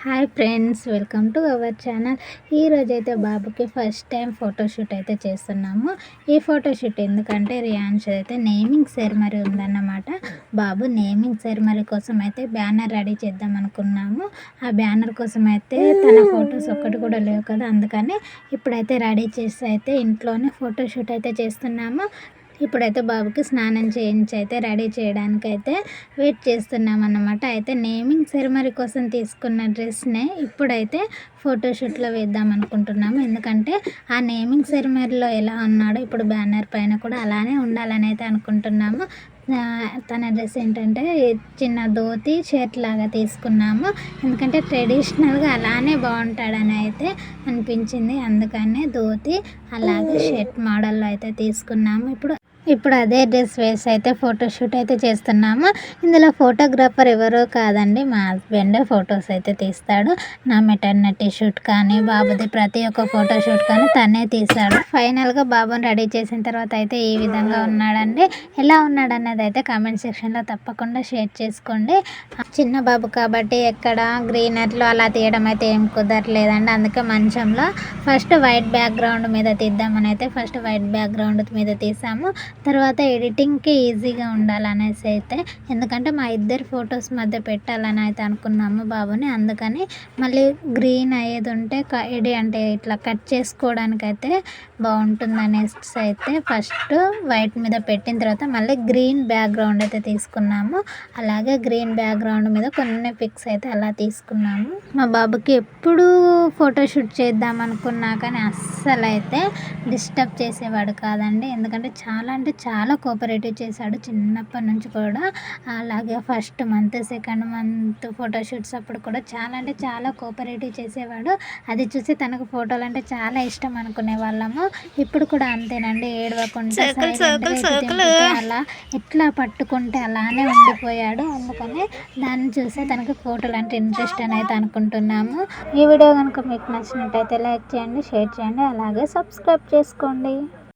Hi friends, welcome to our channel. ఈరోజైతే బాబుకి first time photoshoot అయితే చేస్తున్నాము. ఈ ఫోటోషూట్ ఎందుకంటే రియాన్స్ అయితే నేమింగ్ సెరమనీ ఉందన్నమాట. బాబు నేమింగ్ సెరమనీ కోసం అయితే బ్యానర్ రెడీ చేద్దాం అనుకున్నాము. ఆ బ్యానర్ కోసం అయితే తన ఫొటోస్ ఒక్కటి కూడా లేవు కదా, అందుకని ఇప్పుడైతే రెడీ చేసి అయితే ఇంట్లోనే ఫోటోషూట్ అయితే చేస్తున్నాము. ఇప్పుడైతే బాబుకి స్నానం చేయించి అయితే రెడీ చేయడానికి అయితే వెయిట్ చేస్తున్నాం అన్నమాట. అయితే నేమింగ్ సెరమనీ కోసం తీసుకున్న డ్రెస్నే ఇప్పుడైతే ఫోటోషూట్లో వేద్దాం అనుకుంటున్నాము. ఎందుకంటే ఆ నేమింగ్ సెరమనీలో ఎలా ఉన్నాడో ఇప్పుడు బ్యానర్ పైన కూడా అలానే ఉండాలని అయితే అనుకుంటున్నాము. తన డ్రెస్ ఏంటంటే చిన్న ధోతి షర్ట్ లాగా తీసుకున్నాము. ఎందుకంటే ట్రెడిషనల్గా అలానే బాగుంటాడని అయితే అనిపించింది, అందుకనే ధోతి అలాగే షర్ట్ మోడల్లో అయితే తీసుకున్నాము. ఇప్పుడు అదే డ్రెస్ వేసి అయితే ఫోటోషూట్ అయితే చేస్తున్నాము. ఇందులో ఫోటోగ్రాఫర్ ఎవరో కాదండి, మా హస్బెండ్ ఫొటోస్ అయితే తీస్తాడు. నా మెటర్నిటీ షూట్ కానీ బాబుది ప్రతి ఒక్క ఫోటోషూట్ కానీ తనే తీశాడు. ఫైనల్గా బాబుని రెడీ చేసిన తర్వాత అయితే ఈ విధంగా ఉన్నాడండి. ఎలా ఉన్నాడు అన్నది అయితే కామెంట్ సెక్షన్లో తప్పకుండా షేర్ చేసుకోండి. చిన్న బాబు కాబట్టి ఎక్కడ గ్రీనర్లో అలా తీయడం అయితే ఏం కుదరలేదండి. అందుకే మంచంలో ఫస్ట్ వైట్ బ్యాక్గ్రౌండ్ మీద తీద్దామని అయితే ఫస్ట్ వైట్ బ్యాక్గ్రౌండ్ మీద తీసాము. తర్వాత ఎడిటింగ్కి ఈజీగా ఉండాలనేసి అయితే, ఎందుకంటే మా ఇద్దరు ఫొటోస్ మధ్య పెట్టాలని అయితే అనుకున్నాము బాబుని. అందుకని మళ్ళీ గ్రీన్ అయ్యేది ఉంటే అంటే ఇట్లా కట్ చేసుకోవడానికి అయితే బాగుంటుంది అనేసి అయితే ఫస్ట్ వైట్ మీద పెట్టిన తర్వాత మళ్ళీ గ్రీన్ బ్యాక్గ్రౌండ్ అయితే తీసుకున్నాము. అలాగే గ్రీన్ బ్యాక్గ్రౌండ్ మీద కొన్ని పిక్స్ అయితే అలా తీసుకున్నాము. మా బాబుకి ఎప్పుడు ఫోటోషూట్ చేద్దాం అనుకున్నా కానీ అస్సలు అయితే డిస్టర్బ్ చేసేవాడు కాదండి. ఎందుకంటే చాలా కోఆపరేటివ్ చేశాడు చిన్నప్పటి నుంచి కూడా. అలాగే first month, second month photoshoots అప్పుడు కూడా చాలా కోఆపరేటివ్ చేసేవాడు. అది చూసి తనకు ఫోటోలు అంటే చాలా ఇష్టం అనుకునే వాళ్ళము. ఇప్పుడు కూడా అంతేనండి, ఏడవకుండా అలా ఎట్లా పట్టుకుంటే అలానే ఉండిపోయాడు. అందుకని దాన్ని చూసి తనకు ఫోటోలు అంటే ఇంట్రెస్ట్ అని అయితే అనుకుంటున్నాము. ఈ వీడియో కనుక మీకు నచ్చినట్టయితే లైక్ చేయండి, షేర్ చేయండి, అలాగే సబ్స్క్రైబ్ చేసుకోండి.